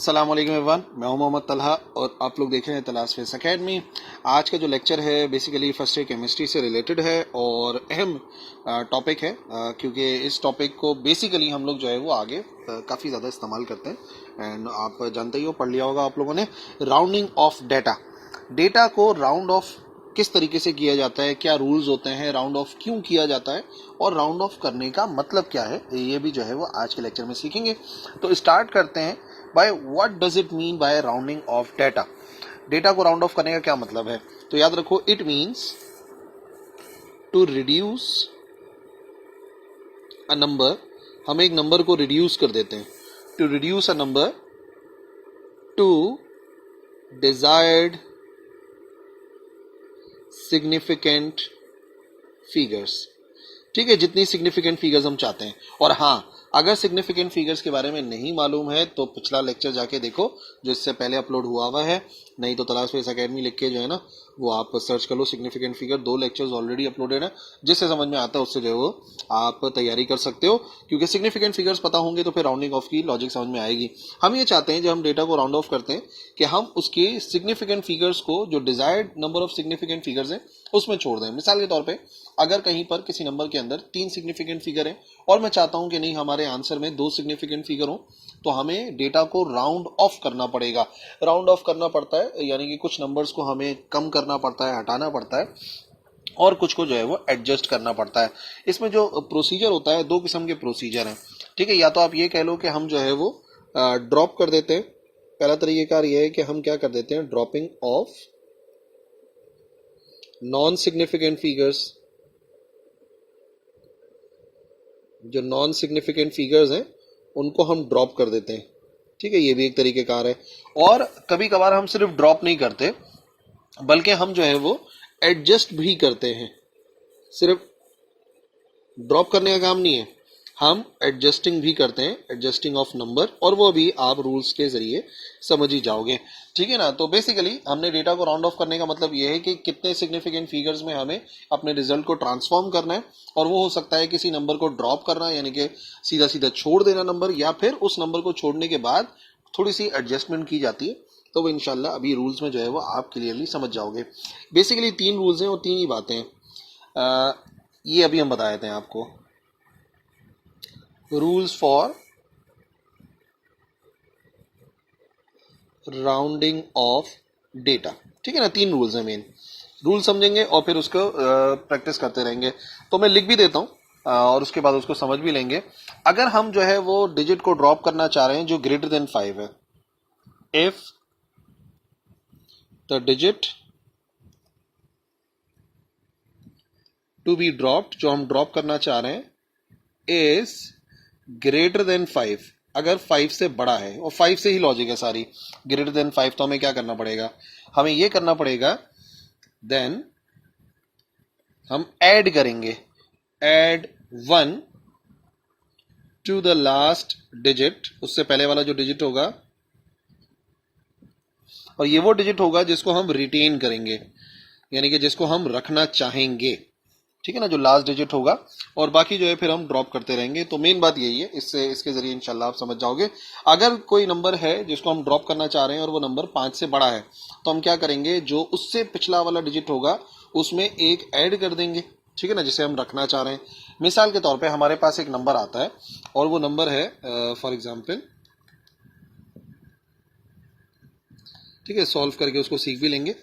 अस्सलाम वालेकुम एवरीवन, मैं हूं मोहम्मद तलहा और आप लोग देख रहे हैं तलाश फेस एकेडमी। आज का जो लेक्चर है बेसिकली फर्स्ट ईयर केमिस्ट्री से रिलेटेड है और अहम टॉपिक है क्योंकि इस टॉपिक को बेसिकली हम लोग जो है वो आगे काफ़ी ज़्यादा इस्तेमाल करते हैं। एंड आप जानते ही हो, पढ़ लिया होगा आप लोगों ने, राउंडिंग ऑफ डेटा को राउंड ऑफ किस तरीके से किया जाता है, क्या रूल्स होते हैं, राउंड ऑफ क्यों किया जाता है और राउंड ऑफ करने का मतलब क्या है, ये भी जो है वो आज के लेक्चर में सीखेंगे। तो स्टार्ट करते हैं by what does it mean by rounding off data को राउंड ऑफ करने का क्या मतलब है। तो याद रखो, it means to reduce a number. हम एक नंबर को रिड्यूस कर देते हैं, to reduce a number to desired significant figures. ठीक है, जितनी सिग्निफिकेंट फिगर्स हम चाहते हैं। और हाँ, अगर सिग्निफिकेंट फिगर्स के बारे में नहीं मालूम है तो पिछला लेक्चर जाके देखो जो इससे पहले अपलोड हुआ है, नहीं तो तलाश फेस एकेडमी लिख के जो है ना वो आप सर्च कर लो significant figure. 2 lectures already uploaded है, जिससे समझ में आता है उससे जो है वो आप तैयारी कर सकते हो, क्योंकि सिग्निफिकेंट फिगर्स पता होंगे तो फिर राउंडिंग ऑफ की लॉजिक समझ में आएगी। हम ये चाहते हैं जब हम डेटा को राउंड ऑफ करते हैं कि हम उसके सिग्निफिकेंट फिगर्स को, जो desired number of significant figures है, उसमें छोड़ दें। मिसाल के तौर पर अगर कहीं पर किसी नंबर के अंदर 3 सिग्निफिकेंट फिगर है और मैं चाहता हूं कि नहीं हमारे आंसर में 2 सिग्निफिकेंट फिगर हो, तो हमें डेटा को राउंड ऑफ करना पड़ेगा। राउंड ऑफ करना पड़ता है यानी कि कुछ नंबर्स को हमें कम करना पड़ता है, हटाना पड़ता है, और कुछ को जो है वो एडजस्ट करना पड़ता है। इसमें जो प्रोसीजर होता है, 2 किस्म के प्रोसीजर हैं। ठीक है, या तो आप ये कह लो कि हम जो है वो ड्रॉप कर देते हैं। पहला तरीकेकार ये है कि हम क्या कर देते हैं, dropping of non significant figures. जो नॉन सिग्निफिकेंट फिगर्स हैं उनको हम ड्रॉप कर देते हैं। ठीक है, ये भी एक तरीकेकार है। और कभी कभार हम सिर्फ ड्रॉप नहीं करते बल्कि हम जो है वो एडजस्ट भी करते हैं। सिर्फ ड्रॉप करने का काम नहीं है, हम एडजस्टिंग भी करते हैं, एडजस्टिंग ऑफ नंबर, और वो भी आप रूल्स के जरिए समझ ही जाओगे। ठीक है ना। तो बेसिकली हमने डेटा को राउंड ऑफ करने का मतलब ये है कि कितने सिग्निफिकेंट फिगर्स में हमें अपने रिजल्ट को ट्रांसफॉर्म करना है, और वो हो सकता है किसी नंबर को ड्रॉप करना, यानी कि सीधा सीधा छोड़ देना नंबर, या फिर उस नंबर को छोड़ने के बाद थोड़ी सी एडजस्टमेंट की जाती है। तो वो इंशाल्लाह अभी रूल्स में जो है वो आप क्लियरली समझ जाओगे। बेसिकली 3 रूल्स हैं और 3 ही बातें हैं। ये अभी हम बता देते हैं आपको, rules for rounding off data. ठीक है ना, 3 रूल्स हैं मेन। रूल समझेंगे और फिर उसको प्रैक्टिस करते रहेंगे। तो मैं लिख भी देता हूं और उसके बाद उसको समझ भी लेंगे। अगर हम जो है वो डिजिट को ड्रॉप करना चाह रहे हैं जो ग्रेटर देन 5 है, if the digit to be dropped, जो हम ड्रॉप करना चाह रहे हैं, इज ग्रेटर देन 5, अगर 5 से बड़ा है, और 5 से ही लॉजिक है सारी, ग्रेटर देन 5, तो हमें क्या करना पड़ेगा, हमें ये करना पड़ेगा, देन हम ऐड करेंगे, add 1 to the last digit, उससे पहले वाला जो डिजिट होगा, और ये वो डिजिट होगा जिसको हम रिटेन करेंगे, यानी कि जिसको हम रखना चाहेंगे। ठीक है ना, जो लास्ट डिजिट होगा, और बाकी जो है फिर हम ड्रॉप करते रहेंगे। तो मेन बात यही है, इसके जरिए इंशाल्लाह आप समझ जाओगे। अगर कोई नंबर है जिसको हम ड्रॉप करना चाह रहे हैं और वो नंबर 5 से बड़ा है, तो हम क्या करेंगे, जो उससे पिछला वाला डिजिट होगा उसमें एक ऐड कर देंगे। ठीक है ना, जिसे हम रखना चाह रहे हैं। मिसाल के तौर पर हमारे पास एक नंबर आता है और वो नंबर है फॉर एग्जाम्पल, ठीक है, सॉल्व करके उसको सीख भी लेंगे।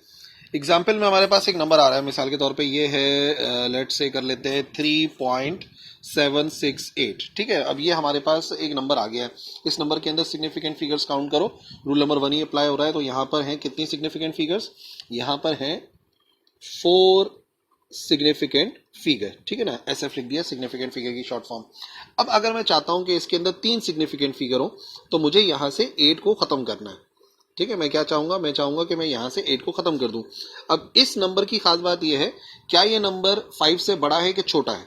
एग्जाम्पल में हमारे पास एक नंबर आ रहा है, मिसाल के तौर पे ये है, लेट्स से कर लेते हैं 3.768। ठीक है, अब ये हमारे पास एक नंबर आ गया है। इस नंबर के अंदर सिग्निफिकेंट फिगर्स काउंट करो, रूल नंबर 1 ही अप्लाई हो रहा है। तो यहाँ पर हैं कितनी सिग्निफिकेंट फिगर्स, यहाँ पर हैं 4 सिग्निफिकेंट फिगर। ठीक है ना, SF लिख दिया, सिग्निफिकेंट फिगर की शॉर्ट फॉर्म। अब अगर मैं चाहता हूं कि इसके अंदर 3 सिग्निफिकेंट फिगर हो, तो मुझे यहां से 8 को खत्म करना है। ठीक है, मैं क्या चाहूंगा, मैं चाहूंगा कि मैं यहां से 8 को खत्म कर दूं। अब इस नंबर की खास बात यह है, क्या ये नंबर 5 से बड़ा है कि छोटा है,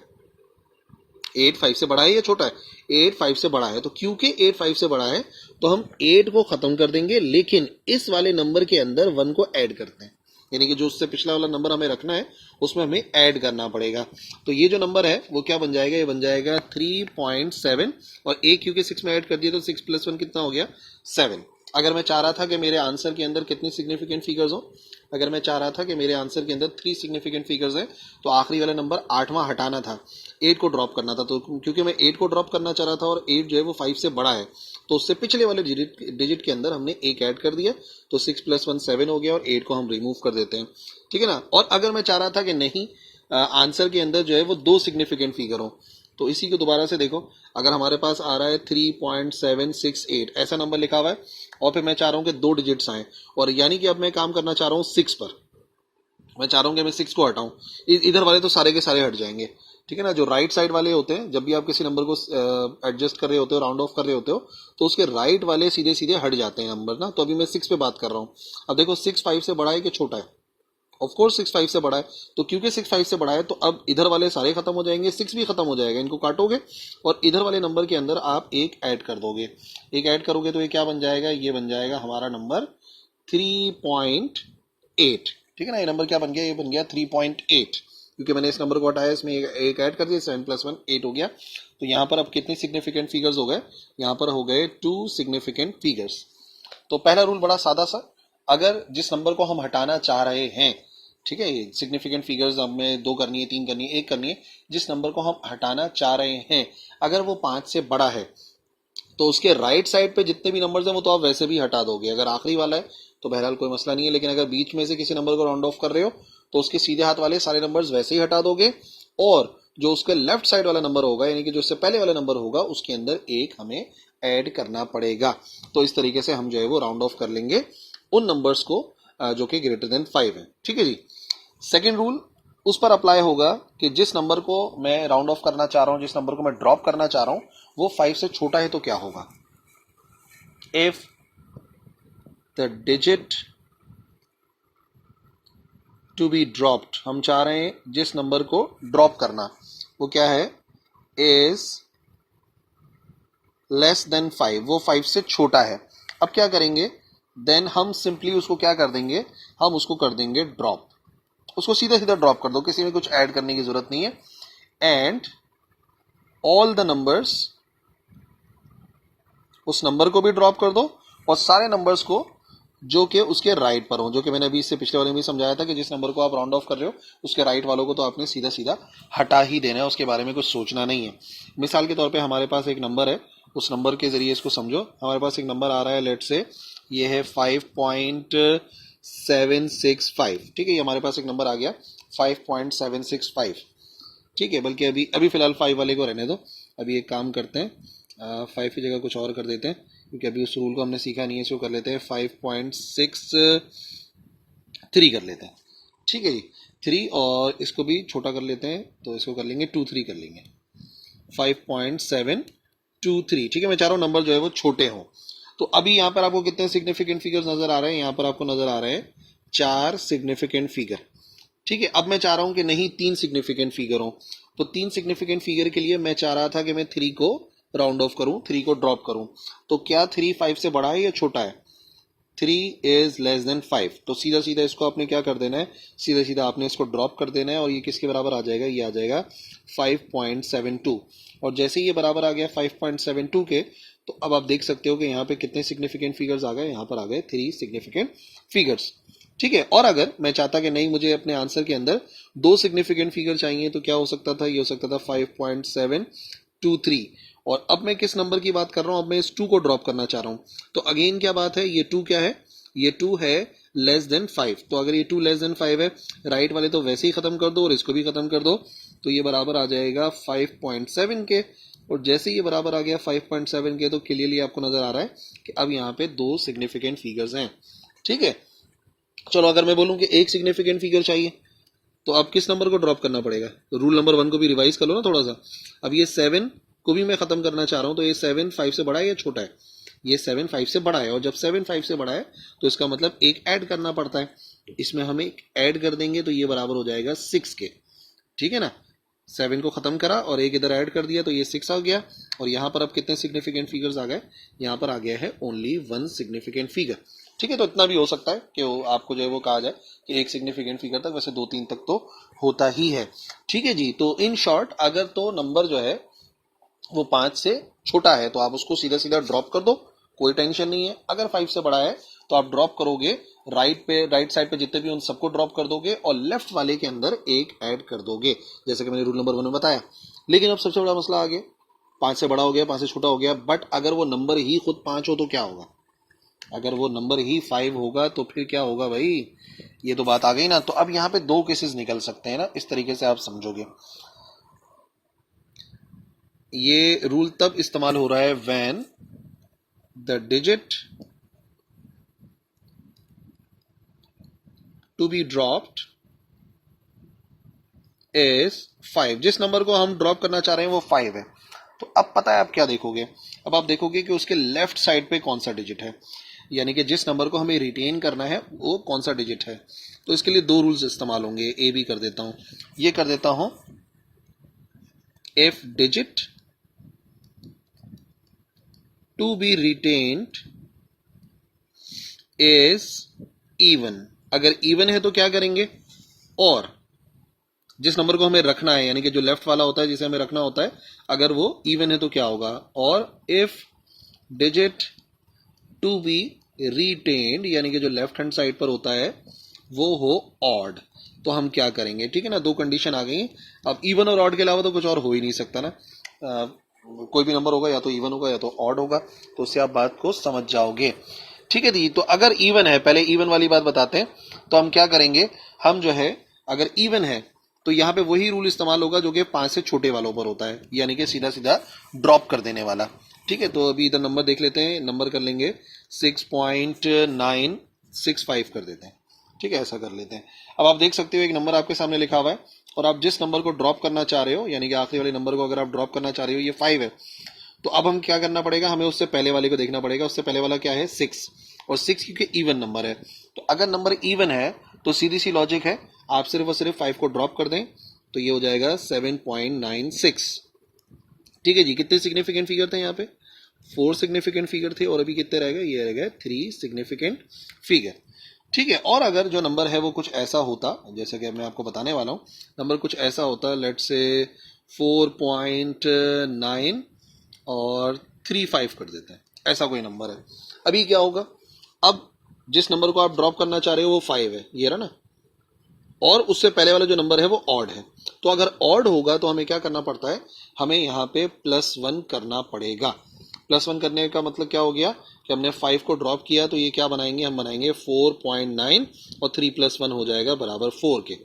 8 5 से बड़ा है या छोटा है, 8 5 से बड़ा है। तो क्योंकि 8 5 से बड़ा है तो हम 8 को खत्म कर देंगे, लेकिन इस वाले नंबर के अंदर 1 को ऐड करते हैं, यानी कि जो उससे पिछला वाला नंबर हमें रखना है उसमें हमें ऐड करना पड़ेगा। तो ये जो नंबर है वो क्या बन जाएगा, ये बन जाएगा 3.7, और 1 क्योंकि 6 में ऐड कर दिया तो 6 + 1 कितना हो गया, 7। अगर मैं चाह रहा था कि मेरे आंसर के अंदर कितनी सिग्निफिकेंट फिगर्स हो, अगर मैं चाह रहा था कि मेरे आंसर के अंदर 3 सिग्निफिकेंट फिगर्स हैं, तो आखिरी वाला नंबर 8वां हटाना था, 8 को ड्रॉप करना था। तो क्योंकि मैं 8 को ड्रॉप करना चाह रहा था और 8 जो है वो 5 से बड़ा है, तो उससे पिछले वाले डिजिट के अंदर हमने एक ऐड कर दिया, तो 6 + 1 7 हो गया और 8 को हम रिमूव कर देते हैं, ठीक है ना। और अगर मैं चाह रहा था कि नहीं, आंसर के अंदर जो है वो 2 सिग्निफिकेंट फिगर हो, तो इसी को दोबारा से देखो, अगर हमारे पास आ रहा है 3.768 ऐसा नंबर लिखा हुआ है, और फिर मैं चाह रहा हूं कि 2 डिजिट्स आए, और यानी कि अब मैं काम करना चाह रहा हूं 6 पर, मैं चाह रहा हूं कि मैं 6 को हटाऊं, इधर वाले तो सारे के सारे हट जाएंगे, ठीक है ना। जो राइट साइड वाले होते हैं, जब भी आप किसी नंबर को एडजस्ट कर रहे होते हो, राउंड ऑफ कर रहे होते हो, तो उसके राइट वाले सीधे सीधे हट जाते हैं नंबर ना। तो अभी मैं 6 पे बात कर रहा हूँ। अब देखो 6 5 से बड़ा है कि छोटा है? ऑफ कोर्स 6 5 से बड़ा है, तो क्योंकि 6 5 से बड़ा है, तो अब इधर वाले सारे खत्म हो जाएंगे, 6 भी खत्म हो जाएगा, इनको काटोगे और इधर वाले नंबर के अंदर आप एक ऐड कर दोगे। एक ऐड करोगे तो ये क्या बन जाएगा? ये बन जाएगा हमारा नंबर 3.8, ठीक है ना। ये नंबर क्या बन गया? ये बन गया 3.8, क्योंकि मैंने इस नंबर को हटाया, इसमें एक ऐड कर दिया, 7 + 1 8 हो गया। तो यहाँ पर अब कितने सिग्निफिकेंट फिगर्स हो गए? यहाँ पर हो गए 2 सिग्निफिकेंट फिगर्स। तो पहला रूल बड़ा सादा सा, अगर जिस नंबर को हम हटाना चाह रहे हैं, ठीक है, सिग्निफिकेंट फिगर्स हमें 2 करनी है, 3 करनी है, 1 करनी है, जिस नंबर को हम हटाना चाह रहे हैं, अगर वो 5 से बड़ा है, तो उसके राइट साइड पे जितने भी नंबर्स हैं वो तो आप वैसे भी हटा दोगे। अगर आखिरी वाला है तो बहरहाल कोई मसला नहीं है, लेकिन अगर बीच में से किसी नंबर को राउंड ऑफ कर रहे हो तो उसके सीधे हाथ वाले सारे नंबर्स वैसे ही हटा दोगे, और जो उसके लेफ्ट साइड वाला नंबर होगा, यानी कि जो उससे पहले वाला नंबर होगा, उसके अंदर एक हमें ऐड करना पड़ेगा। तो इस तरीके से हम जो है वो राउंड ऑफ कर लेंगे उन नंबर्स को जो कि ग्रेटर देन 5 है, ठीक है जी। सेकेंड रूल उस पर अप्लाई होगा कि जिस नंबर को मैं राउंड ऑफ करना चाह रहा हूं, जिस नंबर को मैं ड्रॉप करना चाह रहा हूं, वो 5 से छोटा है तो क्या होगा? If the digit to be dropped, हम चाह रहे हैं जिस नंबर को ड्रॉप करना, वो क्या है? is less than 5, वो 5 से छोटा है। अब क्या करेंगे? देन हम सिंपली उसको क्या कर देंगे? हम उसको कर देंगे ड्रॉप, उसको सीधा सीधा ड्रॉप कर दो, किसी में कुछ ऐड करने की जरूरत नहीं है। एंड ऑल द नंबर्स, उस नंबर को भी ड्रॉप कर दो और सारे नंबर्स को जो कि उसके राइट पर हो, जो कि मैंने अभी इससे पिछले वाले में समझाया था कि जिस नंबर को आप राउंड ऑफ कर रहे हो उसके राइट वालों को तो आपने सीधा सीधा हटा ही देना है, उसके बारे में कुछ सोचना नहीं है। मिसाल के तौर पे हमारे पास एक नंबर है, उस नंबर के जरिए इसको समझो। हमारे पास एक नंबर आ रहा है, लेट से ये है 5.765, ठीक है, ये हमारे पास एक नंबर आ गया 5.765, ठीक है। बल्कि अभी अभी फिलहाल 5 वाले को रहने दो, अभी एक काम करते हैं, 5 की जगह कुछ और कर देते हैं, क्योंकि अभी उस रूल को हमने सीखा नहीं है। इसको कर लेते हैं 5.63 कर लेते हैं, ठीक है जी, 3, और इसको भी छोटा कर लेते हैं, तो इसको कर लेंगे 2 3 कर लेंगे, 5.723, ठीक है। मैं चाह रहा हूँ नंबर जो है वो छोटे हों। तो अभी यहाँ पर आपको कितने सिग्निफिकेंट फिगर्स नजर आ रहे हैं? यहाँ पर आपको नजर आ रहे हैं 4 सिग्निफिकेंट फिगर, ठीक है। अब मैं चाह रहा हूं कि नहीं 3 सिग्निफिकेंट फिगर हो, तो 3 सिग्निफिकेंट फिगर के लिए मैं चाह रहा था कि मैं 3 को राउंड ऑफ करूं, 3 को ड्रॉप करूं। तो क्या 3 5 से बड़ा है या छोटा है? 3 इज लेस देन 5, तो सीधा सीधा इसको आपने क्या कर देना है? सीधा सीधा आपने इसको ड्रॉप कर देना है, और ये किसके बराबर आ जाएगा? ये आ जाएगा 5.72, और जैसे ही ये बराबर आ गया 5.72 के, तो अब आप देख सकते हो कि यहाँ पे कितने सिग्निफिकेंट फिगर्स आ गए? यहाँ पर आ गए 3 सिग्निफिकेंट फिगर्स, ठीक है। और अगर मैं चाहता कि नहीं, मुझे अपने आंसर के अंदर 2 सिग्निफिकेंट फिगर चाहिए, तो क्या हो सकता था? ये हो सकता था 5.723, और अब मैं किस नंबर की बात कर रहा हूं? अब मैं इस 2 को ड्रॉप करना चाह रहा हूं। तो अगेन क्या बात है? ये 2 क्या है? ये 2 है लेस देन 5, तो अगर ये 2 लेस देन 5 है, राइट वाले तो वैसे ही खत्म कर दो और इसको भी खत्म कर दो, तो ये बराबर आ जाएगा 5.7 के, और जैसे ये बराबर आ गया 5.7 के, तो क्लियरली आपको नजर आ रहा है कि अब यहाँ पे 2 सिग्निफिकेंट फिगर्स हैं, ठीक है। चलो अगर मैं बोलूं कि एक सिग्निफिकेंट फिगर चाहिए, तो अब किस नंबर को ड्रॉप करना पड़ेगा? तो रूल नंबर 1 को भी रिवाइज कर लो ना थोड़ा सा। अब ये 7 को भी मैं खत्म करना चाह रहा हूं, तो ये 7 5 से बड़ा है या छोटा है? ये 7 5 से बड़ा है, और जब 7 5 से बड़ा है तो इसका मतलब एक ऐड करना पड़ता है, इसमें हम एक ऐड कर देंगे, तो ये बराबर हो जाएगा 6 के, ठीक है ना। 7 को खत्म करा और एक इधर ऐड कर दिया, तो ये 6 आ गया, और यहाँ पर अब कितने सिग्निफिकेंट फिगर्स आ गए? यहाँ पर आ गया है ओनली 1 सिग्निफिकेंट फिगर, ठीक है। तो इतना भी हो सकता है कि आपको जो है वो कहा जाए कि एक सिग्निफिकेंट फिगर तक, वैसे 2 3 तक तो होता ही है, ठीक है जी। तो इन शॉर्ट, अगर तो नंबर जो है वो 5 से छोटा है, तो आप उसको सीधा सीधा ड्रॉप कर दो, कोई टेंशन नहीं है। अगर 5 से बड़ा है तो आप ड्रॉप करोगे, राइट साइड पे जितने भी उन सबको ड्रॉप कर दोगे और लेफ्ट वाले के अंदर एक ऐड कर दोगे, जैसे कि मैंने रूल नंबर 1 में बताया। लेकिन अब सबसे बड़ा मसला आ गया, 5 से बड़ा हो गया, 5 से छोटा हो गया, बट अगर वो नंबर ही खुद 5 हो तो क्या होगा? अगर वो नंबर ही 5 होगा तो फिर क्या होगा भाई? ये तो बात आ गई ना। तो अब यहाँ पे दो केसेस निकल सकते हैं ना, इस तरीके से आप समझोगे। ये रूल तब इस्तेमाल हो रहा है when the digit to be dropped is 5। जिस नंबर को हम ड्रॉप करना चाह रहे हैं वो 5 है। तो अब पता है आप क्या देखोगे? अब आप देखोगे कि उसके लेफ्ट साइड पे कौन सा डिजिट है, यानी कि जिस नंबर को हमें रिटेन करना है वो कौन सा डिजिट है। तो इसके लिए दो रूल्स इस्तेमाल होंगे। ए भी कर देता हूं, ये कर देता हूं, if digit to be retained is even. अगर इवन है तो क्या करेंगे? और जिस नंबर को हमें रखना है, यानी कि जो लेफ्ट वाला होता है जिसे हमें रखना होता है, अगर वो इवन है तो क्या होगा? और if digit to be retained, यानी कि जो लेफ्ट हैंड साइड पर होता है वो हो ऑड, तो हम क्या करेंगे? ठीक है ना, दो कंडीशन आ गई। अब इवन और ऑड के अलावा तो कुछ और हो ही नहीं सकता ना। कोई भी नंबर होगा या तो इवन होगा या तो ऑड होगा, तो उससे आप बात को समझ जाओगे। ठीक है दी। तो अगर इवन है, पहले इवन वाली बात बताते हैं, तो हम क्या करेंगे? हम जो है, अगर इवन है तो यहाँ पे वही रूल इस्तेमाल होगा जो कि 5 से छोटे वालों पर होता है, यानी कि सीधा सीधा ड्रॉप कर देने वाला। ठीक है, तो अभी इधर नंबर देख लेते हैं, नंबर कर लेंगे 6.965 कर देते हैं। ठीक है, ऐसा कर लेते हैं। अब आप देख सकते हो एक नंबर आपके सामने लिखा हुआ है, और आप जिस नंबर को ड्रॉप करना चाह रहे हो, यानी कि आखिरी वाले नंबर को अगर आप ड्रॉप करना चाह रहे हो, ये 5 है, तो अब हम क्या करना पड़ेगा? हमें उससे पहले वाले को देखना पड़ेगा। उससे पहले वाला क्या है? 6। और 6 क्योंकि इवन नंबर है, तो अगर नंबर इवन है तो सीधी सी लॉजिक है, आप सिर्फ और सिर्फ 5 को ड्रॉप कर दें, तो ये हो जाएगा 7.96। ठीक है जी। कितने सिग्निफिकेंट फिगर थे यहाँ पे? 4 सिग्निफिकेंट फिगर थे, और अभी कितने रह गए? ये रह गए 3 सिग्निफिकेंट फिगर। ठीक है। और अगर जो नंबर है वो कुछ ऐसा होता, जैसे कि मैं आपको बताने वाला हूँ, नंबर कुछ ऐसा होता, लेट से 4.9 और 35 कर देते हैं, ऐसा कोई नंबर है। अभी क्या होगा? अब जिस नंबर को आप ड्रॉप करना चाह रहे हो वो 5 है, ये रहा ना, और उससे पहले वाला जो नंबर है वो ऑड है। तो अगर ऑड होगा तो हमें क्या करना पड़ता है? हमें यहाँ पे +1 करना पड़ेगा। +1 करने का मतलब क्या हो गया कि हमने 5 को ड्रॉप किया, तो ये क्या बनाएंगे? हम बनाएंगे 4.9 और 3 + 1 हो जाएगा बराबर 4 के।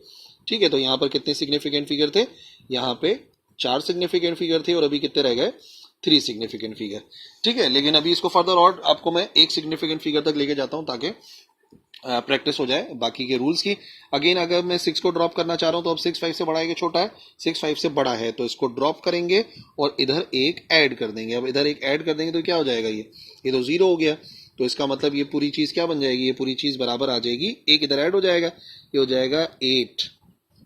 ठीक है, तो यहाँ पर कितने सिग्निफिकेंट फिगर थे? यहाँ पे 4 सिग्निफिकेंट फिगर थे, और अभी कितने रह गए? 3 सिग्निफिकेंट फिगर। ठीक है, लेकिन अभी इसको फर्दर और आपको मैं 1 सिग्निफिकेंट फिगर तक लेके जाता हूँ ताकि प्रैक्टिस हो जाए बाकी के रूल्स की। अगेन, अगर मैं 6 को ड्रॉप करना चाह रहा हूं तो अब 6 5 से बड़ा है कि छोटा है? 6 5 से बड़ा है, तो इसको ड्रॉप करेंगे और इधर एक ऐड कर देंगे। अब इधर एक ऐड कर देंगे तो क्या हो जाएगा? ये तो 0 हो गया। तो इसका मतलब ये पूरी चीज क्या बन जाएगी? ये पूरी चीज बराबर आ जाएगी, एक इधर ऐड हो जाएगा, ये हो जाएगा 8।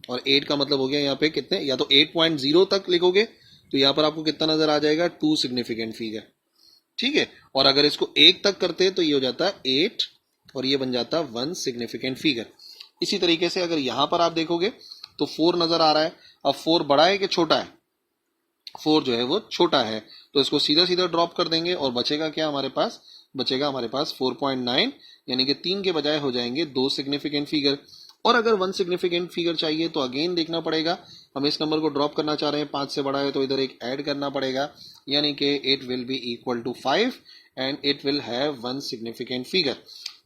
और 8 का मतलब हो गया यहाँ पे कितने? या तो 8.0 तक लिखोगे तो यहाँ पर आपको कितना नजर आ जाएगा? 2 सिग्निफिकेंट फिगर। ठीक है, और अगर इसको 1 तक करते तो ये हो जाता 8, और ये बन जाता 1 सिग्निफिकेंट फिगर। इसी तरीके से अगर यहां पर आप देखोगे तो 4 नजर आ रहा है। अब 4 बड़ा है कि छोटा है? 4 जो है वो छोटा है, तो इसको सीधा सीधा ड्रॉप कर देंगे, और बचेगा क्या हमारे पास? बचेगा हमारे पास 4.9, यानी कि 3 के बजाय हो जाएंगे 2 सिग्निफिकेंट फिगर। और अगर 1 सिग्निफिकेंट फिगर चाहिए तो अगेन देखना पड़ेगा, हम इस नंबर को ड्रॉप करना चाह रहे हैं, 5 से बड़ा है, तो इधर एक ऐड करना पड़ेगा, यानी कि it will be equal to 5 and it will have 1 significant figure.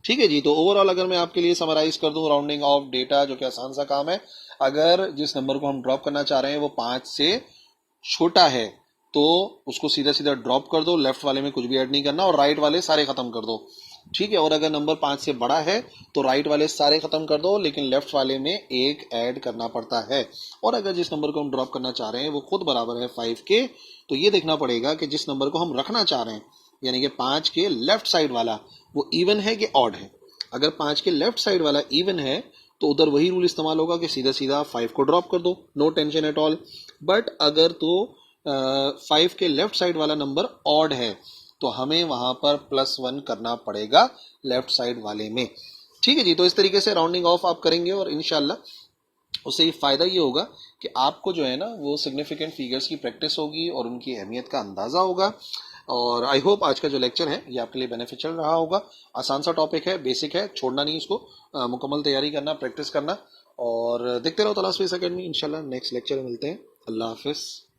ठीक है जी। तो ओवरऑल अगर मैं आपके लिए समराइज कर दूं, राउंडिंग ऑफ डेटा जो कि आसान सा काम है, अगर जिस नंबर को हम ड्रॉप करना चाह रहे हैं वो 5 से छोटा है तो उसको सीधा सीधा ड्रॉप कर दो, लेफ्ट वाले में कुछ भी ऐड नहीं करना, और राइट वाले सारे खत्म कर दो। ठीक है, और अगर नंबर 5 से बड़ा है तो राइट वाले सारे खत्म कर दो, लेकिन लेफ्ट वाले में एक ऐड करना पड़ता है। और अगर जिस नंबर को हम ड्रॉप करना चाह रहे हैं वो खुद बराबर है 5 के, तो ये देखना पड़ेगा कि जिस नंबर को हम रखना चाह रहे हैं, यानी कि 5 के लेफ्ट साइड वाला, वो इवन है कि ऑड है। अगर 5 के लेफ्ट साइड वाला इवन है तो उधर वही रूल इस्तेमाल होगा कि सीधा सीधा 5 को ड्रॉप कर दो, no tension at all. But अगर तो 5 के लेफ्ट साइड वाला नंबर ऑड है तो हमें वहां पर +1 करना पड़ेगा लेफ्ट साइड वाले में। ठीक है जी। तो इस तरीके से राउंडिंग ऑफ आप करेंगे, और इंशाल्लाह उससे फायदा ये होगा कि आपको जो है ना वो सिग्निफिकेंट फिगर्स की प्रैक्टिस होगी और उनकी अहमियत का अंदाजा होगा। और आई होप आज का जो लेक्चर है ये आपके लिए बेनिफिशियल रहा होगा। आसान सा टॉपिक है, बेसिक है, छोड़ना नहीं इसको, मुकम्मल तैयारी करना, प्रैक्टिस करना और देखते रहो तलाश फीस अकेडमी। इंशाल्लाह नेक्स्ट लेक्चर में मिलते हैं। अल्लाह हाफिज़।